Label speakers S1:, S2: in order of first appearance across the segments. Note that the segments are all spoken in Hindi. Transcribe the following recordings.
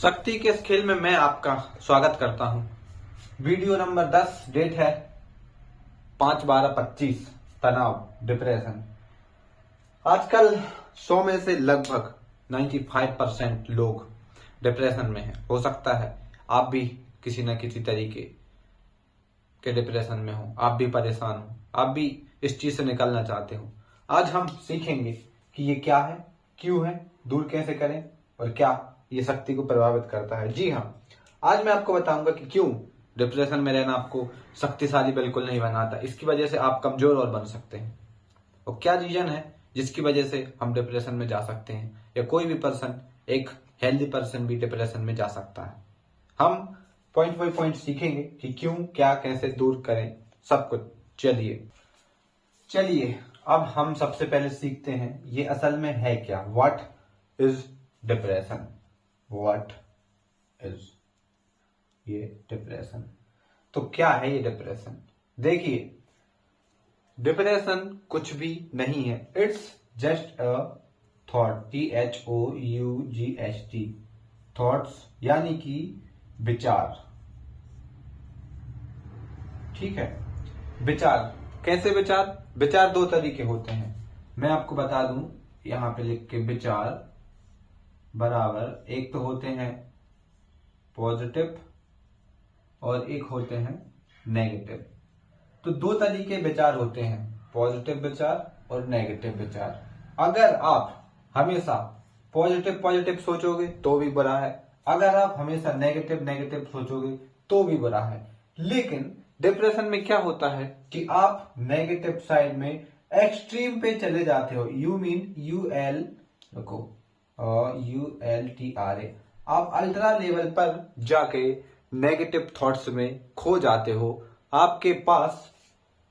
S1: शक्ति के इस खेल में मैं आपका स्वागत करता हूं। वीडियो नंबर 10, डेट है 5/12/25। तनाव, डिप्रेशन। आजकल 100 में से लगभग 95% लोग डिप्रेशन में हैं। हो सकता है आप भी किसी न किसी तरीके के डिप्रेशन में हो, आप भी परेशान हो, आप भी इस चीज से निकलना चाहते हो। आज हम सीखेंगे कि ये क्या है, क्यों है, दूर कैसे करें और क्या ये शक्ति को प्रभावित करता है। जी हाँ, आज मैं आपको बताऊंगा कि क्यों डिप्रेशन में रहना आपको शक्तिशाली बिल्कुल नहीं बनाता। इसकी वजह से आप कमजोर और बन सकते हैं। और क्या रीजन है जिसकी वजह से हम डिप्रेशन में जा सकते हैं, या कोई भी पर्सन, एक हेल्दी पर्सन भी डिप्रेशन में जा सकता है। हम पॉइंट बाई पॉइंट सीखेंगे कि क्यों, क्या, कैसे दूर करें, सब कुछ। चलिए अब हम सबसे पहले सीखते हैं ये असल में है क्या। What is depression? What is ये डिप्रेशन? तो क्या है ये डिप्रेशन? देखिए, डिप्रेशन कुछ भी नहीं है। It's just a thought. THOUGHT। Thoughts यानी कि विचार। ठीक है, विचार। कैसे विचार? विचार दो तरीके होते हैं। मैं आपको बता दूं, यहां पे लिख के, विचार बराबर, एक तो होते हैं पॉजिटिव और एक होते हैं नेगेटिव। तो दो तरीके विचार होते हैं, पॉजिटिव विचार और नेगेटिव विचार। अगर आप हमेशा पॉजिटिव सोचोगे तो भी बुरा है, अगर आप हमेशा नेगेटिव सोचोगे तो भी बुरा है। लेकिन डिप्रेशन में क्या होता है कि आप नेगेटिव साइड में एक्सट्रीम पे चले जाते हो। ULTRA। आप अल्ट्रा लेवल पर जाके नेगेटिव थॉट्स में खो जाते हो। आपके पास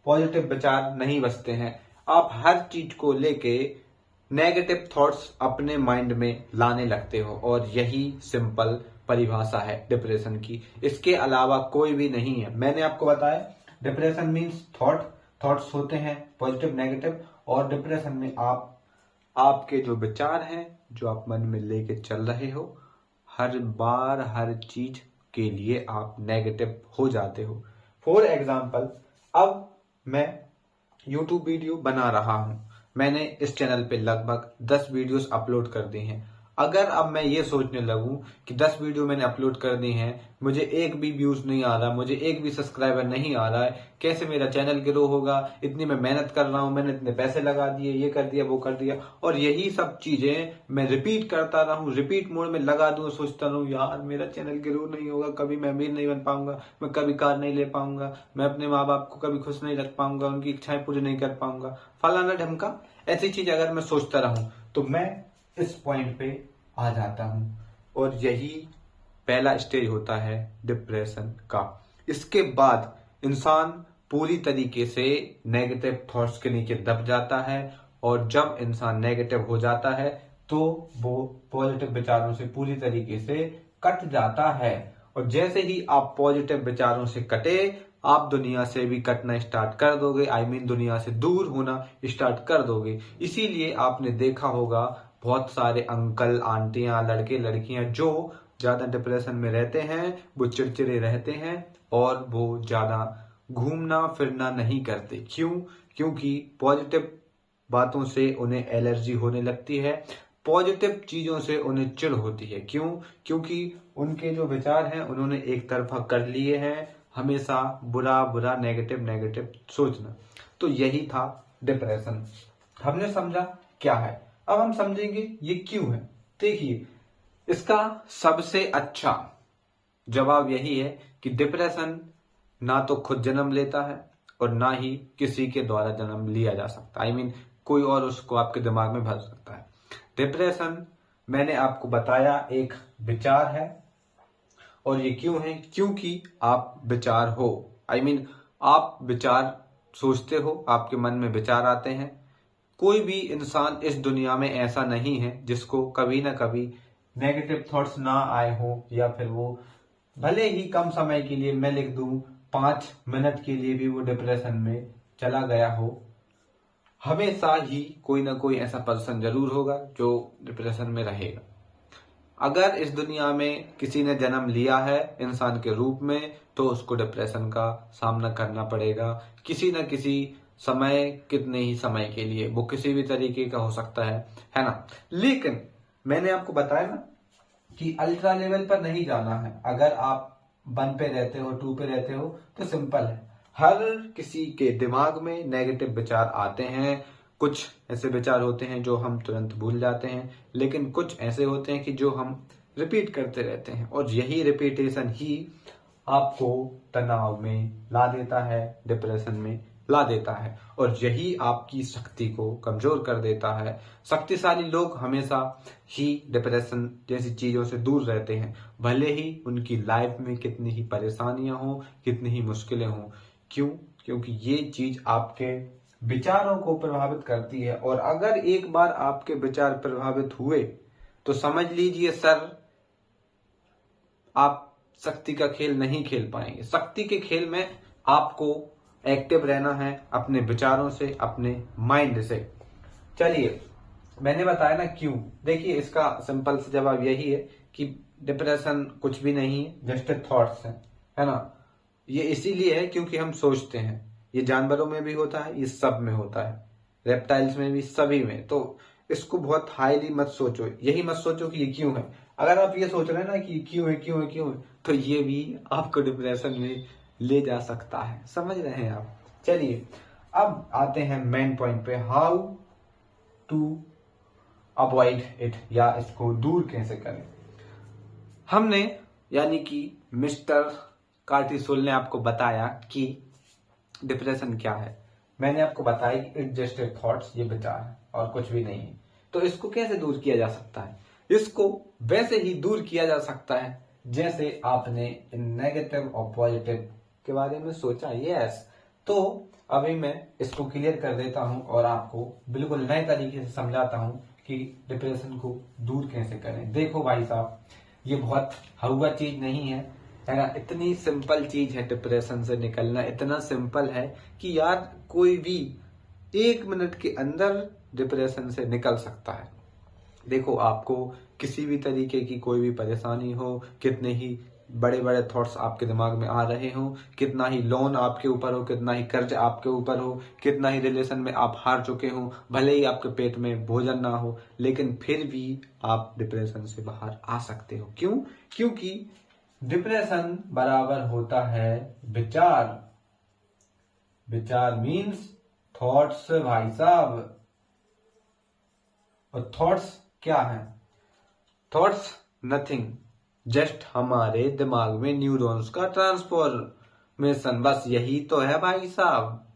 S1: पॉजिटिव विचार नहीं बचते हैं। आप हर चीज को लेके नेगेटिव थॉट्स अपने माइंड में लाने लगते हो, और यही सिंपल परिभाषा है डिप्रेशन की। इसके अलावा कोई भी नहीं है। मैंने आपको बताया, डिप्रेशन मीन्स थॉट्स होते हैं पॉजिटिव, नेगेटिव, और डिप्रेशन में आपके जो विचार हैं, जो आप मन में लेके चल रहे हो, हर बार हर चीज के लिए आप नेगेटिव हो जाते हो। फॉर एग्जाम्पल, अब मैं YouTube वीडियो बना रहा हूं। मैंने इस चैनल पे लगभग 10 वीडियोस अपलोड कर दी हैं। अगर अब मैं ये सोचने लगूं कि 10 वीडियो मैंने अपलोड कर दी हैं, मुझे एक भी व्यूज नहीं आ रहा, मुझे एक भी सब्सक्राइबर नहीं आ रहा है, कैसे मेरा चैनल ग्रो होगा? इतनी मैं मेहनत कर रहा हूं, मैंने इतने पैसे लगा दिए, ये कर दिया, वो कर दिया, और यही सब चीजें मैं रिपीट करता रहूं, रिपीट मोड में लगा दूं, सोचता रहूं यार मेरा चैनल ग्रो नहीं होगा, कभी मैं अमीर नहीं बन पाऊंगा, मैं कभी कार नहीं ले पाऊंगा, मैं अपने माँ बाप को कभी खुश नहीं रख पाऊंगा, उनकी इच्छाएं पूरी नहीं कर पाऊंगा, फलाना ढमका। ऐसी चीज अगर मैं सोचता रहूं तो मैं इस पॉइंट पे आ जाता हूं, और यही पहला स्टेज होता है डिप्रेशन का। इसके बाद इंसान पूरी तरीके से नेगेटिव थॉट्स के नीचे दब जाता है, और जब इंसान नेगेटिव हो जाता है तो वो पॉजिटिव विचारों से पूरी तरीके से कट जाता है। और जैसे ही आप पॉजिटिव विचारों से कटे, आप दुनिया से भी कटना स्टार्ट कर दोगे। दुनिया से दूर होना स्टार्ट कर दोगे। इसीलिए आपने देखा होगा बहुत सारे अंकल, आंटियां, लड़के, लड़कियां जो ज्यादा डिप्रेशन में रहते हैं, वो चिड़चिड़े रहते हैं और वो ज्यादा घूमना फिरना नहीं करते। क्यों? क्योंकि पॉजिटिव बातों से उन्हें एलर्जी होने लगती है, पॉजिटिव चीजों से उन्हें चिढ़ होती है। क्यों? क्योंकि उनके जो विचार हैं उन्होंने एक तरफा कर लिए हैं, हमेशा बुरा बुरा, नेगेटिव सोचना। तो यही था डिप्रेशन। हमने समझा क्या है। अब हम समझेंगे ये क्यों है। देखिए, इसका सबसे अच्छा जवाब यही है कि डिप्रेशन ना तो खुद जन्म लेता है और ना ही किसी के द्वारा जन्म लिया जा सकता। कोई और उसको आपके दिमाग में भर सकता है। डिप्रेशन, मैंने आपको बताया, एक विचार है। और ये क्यों है? क्योंकि आप विचार हो। आप विचार सोचते हो, आपके मन में विचार आते हैं। कोई भी इंसान इस दुनिया में ऐसा नहीं है जिसको कभी ना कभी नेगेटिव थॉट्स ना आए हो, या फिर वो भले ही कम समय के लिए, मैं लिख दूं 5 मिनट के लिए भी, वो डिप्रेशन में चला गया हो। हमेशा ही कोई ना कोई ऐसा पर्सन जरूर होगा जो डिप्रेशन में रहेगा। अगर इस दुनिया में किसी ने जन्म लिया है इंसान के रूप में तो उसको डिप्रेशन का सामना करना पड़ेगा किसी न किसी समय, कितने ही समय के लिए, वो किसी भी तरीके का हो सकता है ना। लेकिन मैंने आपको बताया ना कि अल्ट्रा लेवल पर नहीं जाना है। अगर आप 1 पे रहते हो, 2 पे रहते हो तो सिंपल है, हर किसी के दिमाग में नेगेटिव विचार आते हैं। कुछ ऐसे विचार होते हैं जो हम तुरंत भूल जाते हैं, लेकिन कुछ ऐसे होते हैं कि जो हम रिपीट करते रहते हैं, और यही रिपीटेशन ही आपको तनाव में ला देता है, डिप्रेशन में ला देता है, और यही आपकी शक्ति को कमजोर कर देता है। शक्तिशाली लोग हमेशा ही डिप्रेशन जैसी चीजों से दूर रहते हैं, भले ही उनकी लाइफ में कितनी ही परेशानियां हो, कितनी ही मुश्किलें हों। क्यों? क्योंकि ये चीज आपके विचारों को प्रभावित करती है, और अगर एक बार आपके विचार प्रभावित हुए तो समझ लीजिए सर, आप शक्ति का खेल नहीं खेल पाएंगे। शक्ति के खेल में आपको एक्टिव रहना है अपने विचारों से, अपने माइंड से। चलिए, मैंने बताया ना क्यों। देखिए, इसका सिंपल सा जवाब यही है कि डिप्रेशन कुछ भी नहीं है, जस्ट थॉट्स है ना। ये इसीलिए है क्योंकि हम सोचते हैं। ये जानवरों में भी होता है, ये सब में होता है, रेप्टाइल्स में भी, सभी में। तो इसको बहुत हाईली मत सोचो, यही मत सोचो कि ये क्यों है। अगर आप ये सोच रहे हैं ना कि क्यों है क्यों है क्यों है, तो ये भी आपको डिप्रेशन में ले जा सकता है। समझ रहे हैं आप? चलिए, अब आते हैं मेन पॉइंट पे, हाउ टू अवॉइड इट, या इसको दूर कैसे करें। हमने यानी कि मिस्टर कार्टिसोल ने आपको बताया कि डिप्रेशन क्या है। मैंने आपको बताया कि इट जस्ट ए थॉट्स, ये विचार है और कुछ भी नहीं है। तो इसको कैसे दूर किया जा सकता है? इसको वैसे ही दूर किया जा सकता है जैसे आपने नेगेटिव और पॉजिटिव के बारे में सोचा। यस, तो अभी मैं इसको क्लियर कर देता हूं और आपको बिल्कुल नए तरीके से समझाता हूं कि डिप्रेशन को दूर कैसे करें। देखो भाई साहब, ये बहुत हवा चीज नहीं है ना। इतनी सिंपल चीज है डिप्रेशन से निकलना, इतना सिंपल है कि यार कोई भी 1 मिनट के अंदर डिप्रेशन से निकल सकता है। देखो, आपको किसी भी तरीके की कोई भी परेशानी हो, कितने ही बड़े बड़े थॉट्स आपके दिमाग में आ रहे हो, कितना ही लोन आपके ऊपर हो, कितना ही कर्ज आपके ऊपर हो, कितना ही रिलेशन में आप हार चुके हो, भले ही आपके पेट में भोजन ना हो, लेकिन फिर भी आप डिप्रेशन से बाहर आ सकते हो। क्यों? क्योंकि डिप्रेशन बराबर होता है विचार। विचार मीन्स थॉट्स भाई साहब। और थॉट्स क्या है? थॉट्स नथिंग, जस्ट हमारे दिमाग में न्यूरॉन्स का ट्रांसफॉर्मेशन, बस यही तो है भाई साहब।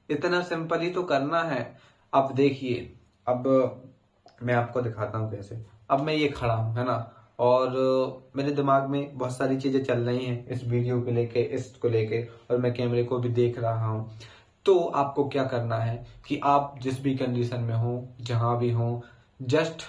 S1: इतना सिंपल ही तो करना है। अब देखिए, अब मैं आपको दिखाता हूं कैसे। अब मैं ये खड़ा हूं, है ना, और मेरे दिमाग में बहुत सारी चीजें चल रही हैं इस वीडियो को लेके, इसको लेके, और मैं कैमरे को भी देख रहा हूं। तो आपको क्या करना है कि आप जिस भी कंडीशन में हो, जहां भी हो, जस्ट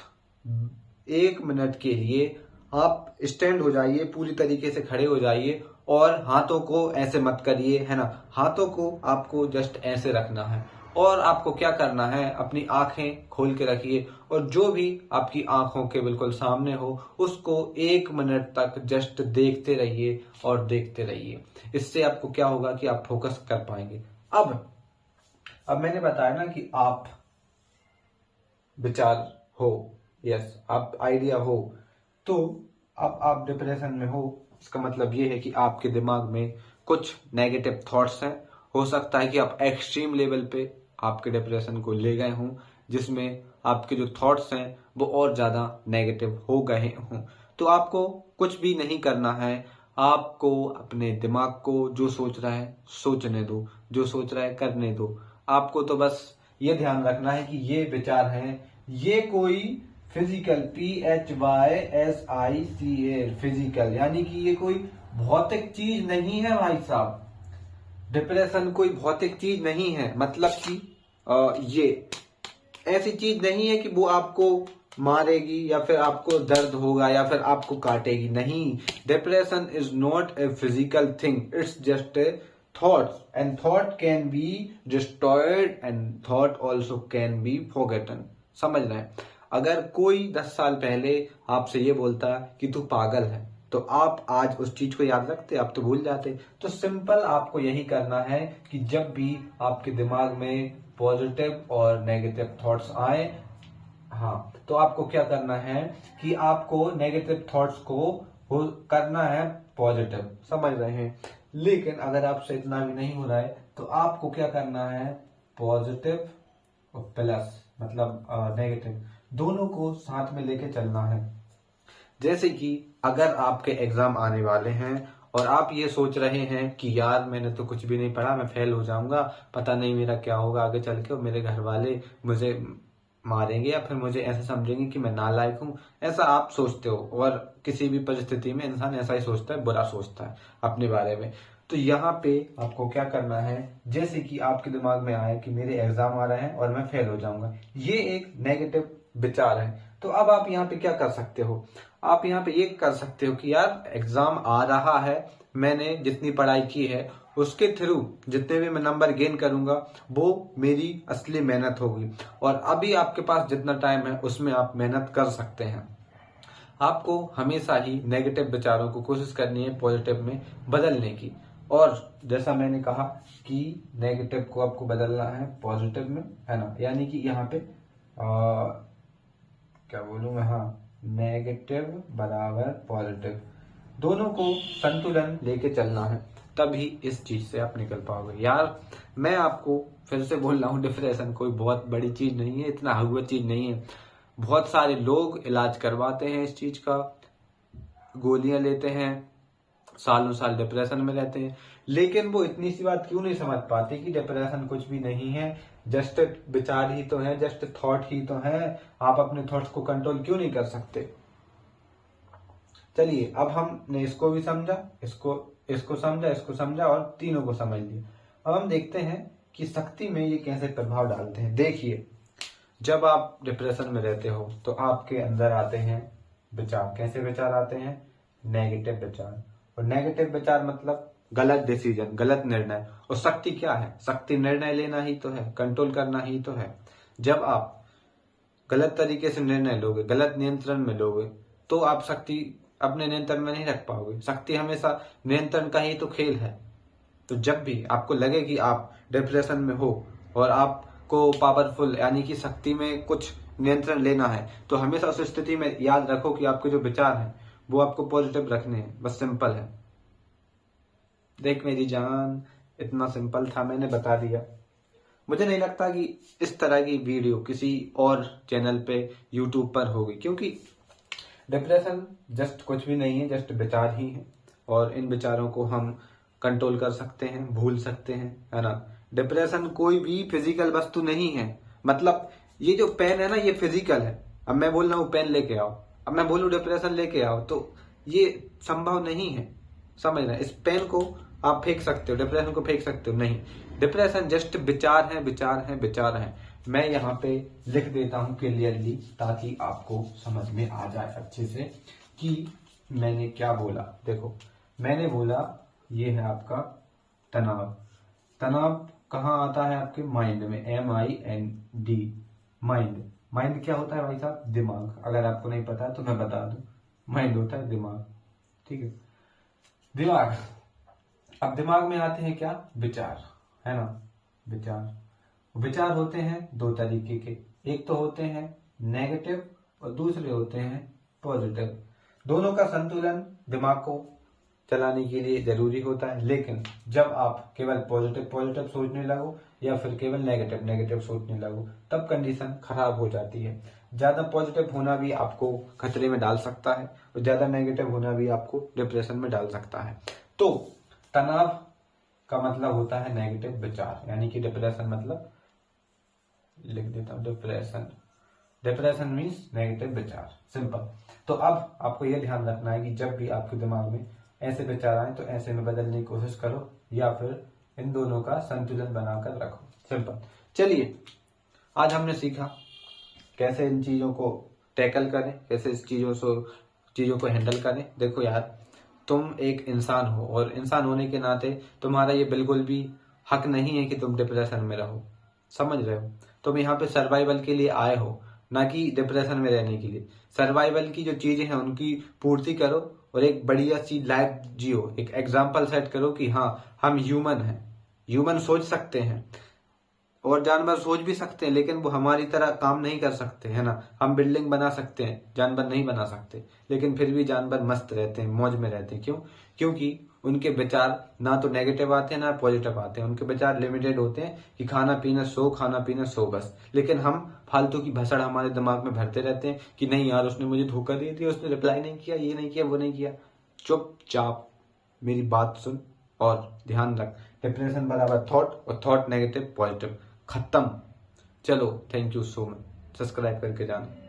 S1: 1 मिनट के लिए आप स्टैंड हो जाइए, पूरी तरीके से खड़े हो जाइए, और हाथों को ऐसे मत करिए, है ना। हाथों को आपको जस्ट ऐसे रखना है, और आपको क्या करना है, अपनी आंखें खोल के रखिए, और जो भी आपकी आंखों के बिल्कुल सामने हो उसको 1 मिनट तक जस्ट देखते रहिए और देखते रहिए। इससे आपको क्या होगा कि आप फोकस कर पाएंगे। अब मैंने बताया ना कि आप विचार हो, यस, आप आइडिया हो, तो अब आप डिप्रेशन में हो, इसका मतलब ये है कि आपके दिमाग में कुछ नेगेटिव थॉट्स हैं। हो सकता है कि आप एक्सट्रीम लेवल पे आपके डिप्रेशन को ले गए हों, जिसमें आपके जो थॉट्स हैं वो और ज्यादा नेगेटिव हो गए हों। तो आपको कुछ भी नहीं करना है, आपको अपने दिमाग को जो सोच रहा है सोचने दो, जो सोच रहा है करने दो। आपको तो बस ये ध्यान रखना है कि ये विचार हैं, ये कोई फिजिकल, PHYSICAL, फिजिकल, यानी कि ये कोई भौतिक चीज नहीं है भाई साहब। डिप्रेशन कोई भौतिक चीज नहीं है, मतलब कि ये ऐसी चीज नहीं है कि वो आपको मारेगी या फिर आपको दर्द होगा या फिर आपको काटेगी। नहीं, depression is not a physical thing, it's just a thoughts, and thought can be destroyed and thought also can be forgotten। समझ रहे हैं? अगर कोई 10 साल पहले आपसे ये बोलता कि तू पागल है, तो आप आज उस चीज को याद रखते? आप तो भूल जाते। तो सिंपल आपको यही करना है कि जब भी आपके दिमाग में पॉजिटिव और नेगेटिव थॉट्स आए, हाँ, तो आपको क्या करना है कि आपको नेगेटिव थॉट्स को करना है पॉजिटिव, समझ रहे हैं। लेकिन अगर आपसे इतना भी नहीं हो रहा है तो आपको क्या करना है, पॉजिटिव और प्लस मतलब नेगेटिव दोनों को साथ में लेके चलना है। जैसे कि अगर आपके एग्जाम आने वाले हैं और आप ये सोच रहे हैं कि यार मैंने तो कुछ भी नहीं पढ़ा, मैं फेल हो जाऊंगा, पता नहीं मेरा क्या होगा आगे चल के, और मेरे घर वाले मुझे मारेंगे या फिर मुझे ऐसा समझेंगे कि मैं नालायक हूं, ऐसा आप सोचते हो। और किसी भी परिस्थिति में इंसान ऐसा ही सोचता है, बुरा सोचता है अपने बारे में। तो यहाँ पे आपको क्या करना है, जैसे कि आपके दिमाग में आया कि मेरे एग्जाम आ रहे हैं और मैं फेल हो जाऊंगा, ये एक नेगेटिव विचार है। तो अब आप यहाँ पे क्या कर सकते हो, आप यहाँ पे ये कर सकते हो कि यार एग्जाम आ रहा है, मैंने जितनी पढ़ाई की है उसके थ्रू जितने भी मैं नंबर गेन करूंगा वो मेरी असली मेहनत होगी। और अभी आपके पास जितना टाइम है उसमें आप मेहनत कर सकते हैं। आपको हमेशा ही नेगेटिव विचारों को कोशिश करनी है पॉजिटिव में बदलने की। और जैसा मैंने कहा कि नेगेटिव को आपको बदलना है पॉजिटिव में, है ना। यानी कि यहाँ पे क्या बोलूं मैं, हाँ, नेगेटिव बराबर पॉजिटिव, दोनों को संतुलन लेके चलना है, तभी इस चीज से आप निकल पाओगे। यार मैं आपको फिर से बोल रहा हूँ, डिप्रेशन कोई बहुत बड़ी चीज नहीं है, इतना हुआ चीज नहीं है। बहुत सारे लोग इलाज करवाते हैं इस चीज का, गोलियां लेते हैं, सालों साल डिप्रेशन में रहते हैं, लेकिन वो इतनी सी बात क्यों नहीं समझ पाते कि डिप्रेशन कुछ भी नहीं है, जस्ट विचार ही तो है, जस्ट थॉट ही तो है। आप अपने थॉट्स को कंट्रोल क्यों नहीं कर सकते। चलिए अब हमने इसको भी समझा, इसको समझा और तीनों को समझ लिया। अब हम देखते हैं कि शक्ति में ये कैसे प्रभाव डालते हैं। देखिए, जब आप डिप्रेशन में रहते हो तो आपके अंदर आते हैं विचार। कैसे विचार आते हैं, नेगेटिव विचार। और नेगेटिव विचार मतलब गलत डिसीजन, गलत निर्णय। और शक्ति क्या है, शक्ति निर्णय लेना ही तो है, कंट्रोल करना ही तो है। जब आप गलत तरीके से निर्णय लोगे, गलत नियंत्रण में लोगे, तो आप शक्ति अपने नियंत्रण में नहीं रख पाओगे। शक्ति हमेशा नियंत्रण का ही तो खेल है। तो जब भी आपको लगे कि आप डिप्रेशन में हो और आपको पावरफुल यानी कि शक्ति में कुछ नियंत्रण लेना है, तो हमेशा उस स्थिति में याद रखो कि आपके जो विचार हैं वो आपको पॉजिटिव रखने हैं। बस सिंपल है। देख मेरी जान, इतना सिंपल था, मैंने बता दिया। मुझे नहीं लगता कि इस तरह की वीडियो किसी और चैनल पे यूट्यूब पर होगी, क्योंकि डिप्रेशन जस्ट कुछ भी नहीं है, जस्ट विचार ही है। और इन विचारों को हम कंट्रोल कर सकते हैं, भूल सकते हैं, है ना। डिप्रेशन कोई भी फिजिकल वस्तु नहीं है। मतलब ये जो पेन है ना, ये फिजिकल है। अब मैं बोल रहा हूँ पेन लेके आओ, अब मैं बोलूँ डिप्रेशन लेके आओ, तो ये संभव नहीं है, समझ रहे हैं। इस पेन को आप फेंक सकते हो, डिप्रेशन को फेंक सकते हो नहीं। डिप्रेशन जस्ट विचार है, विचार है, विचार है। मैं यहाँ पे लिख देता हूँ क्लियरली, ताकि आपको समझ में आ जाए अच्छे से कि मैंने क्या बोला। देखो, मैंने बोला ये है आपका तनाव। तनाव कहाँ आता है, आपके माइंड में, MIND, माइंड। माइंड क्या होता है भाई साहब, दिमाग। अगर आपको नहीं पता तो मैं बता दूं, माइंड होता है दिमाग, ठीक है, दिमाग। अब दिमाग में आते हैं क्या, विचार, है ना। विचार होते हैं दो तरीके के, एक तो होते हैं नेगेटिव और दूसरे होते हैं पॉजिटिव। दोनों का संतुलन दिमाग को चलाने के लिए जरूरी होता है। लेकिन जब आप केवल पॉजिटिव सोचने लगो या फिर केवल नेगेटिव सोचने लगो, तब कंडीशन खराब हो जाती है। ज्यादा पॉजिटिव होना भी आपको खतरे में डाल सकता है और ज्यादा नेगेटिव होना भी आपको डिप्रेशन में डाल सकता है। तो तनाव का मतलब होता है नेगेटिव विचार, यानी कि डिप्रेशन मतलब, लिख देता हूं, डिप्रेशन मीन्स नेगेटिव विचार, सिंपल। तो अब आपको यह ध्यान रखना है कि जब भी आपके दिमाग में ऐसे विचार आए तो ऐसे में बदलने की कोशिश करो, या फिर इन दोनों का संतुलन बनाकर रखो, सिंपल। चलिए, आज हमने सीखा कैसे इन चीजों को टैकल करें, कैसे इस चीजों को हैंडल करें। देखो यार, तुम एक इंसान हो और इंसान होने के नाते तुम्हारा ये बिल्कुल भी हक नहीं है कि तुम डिप्रेशन में रहो, समझ रहे हो। तुम यहाँ पे सर्वाइवल के लिए आए हो, ना कि डिप्रेशन में रहने के लिए। सर्वाइवल की जो चीजें हैं उनकी पूर्ति करो और एक बढ़िया सी लाइफ जियो, एक एग्जाम्पल सेट करो कि हाँ हम ह्यूमन हैं, ह्यूमन सोच सकते हैं और जानवर सोच भी सकते हैं, लेकिन वो हमारी तरह काम नहीं कर सकते, है ना। हम बिल्डिंग बना सकते हैं, जानवर नहीं बना सकते, लेकिन फिर भी जानवर मस्त रहते हैं, मौज में रहते हैं। क्यों? क्योंकि उनके विचार ना तो नेगेटिव आते हैं ना पॉजिटिव आते हैं। उनके विचार लिमिटेड होते हैं कि खाना पीना सो, खाना पीना सो, बस। लेकिन हम फालतू की भसड़ हमारे दिमाग में भरते रहते हैं कि नहीं यार उसने मुझे धोखा दे दिया, उसने रिप्लाई नहीं किया, ये नहीं किया, वो नहीं किया। चुपचाप मेरी बात सुन और ध्यान रख, डिप्रेशन बराबर थॉट और थॉट नेगेटिव पॉजिटिव, खत्म। चलो, thank you so much. Subscribe करके जाना।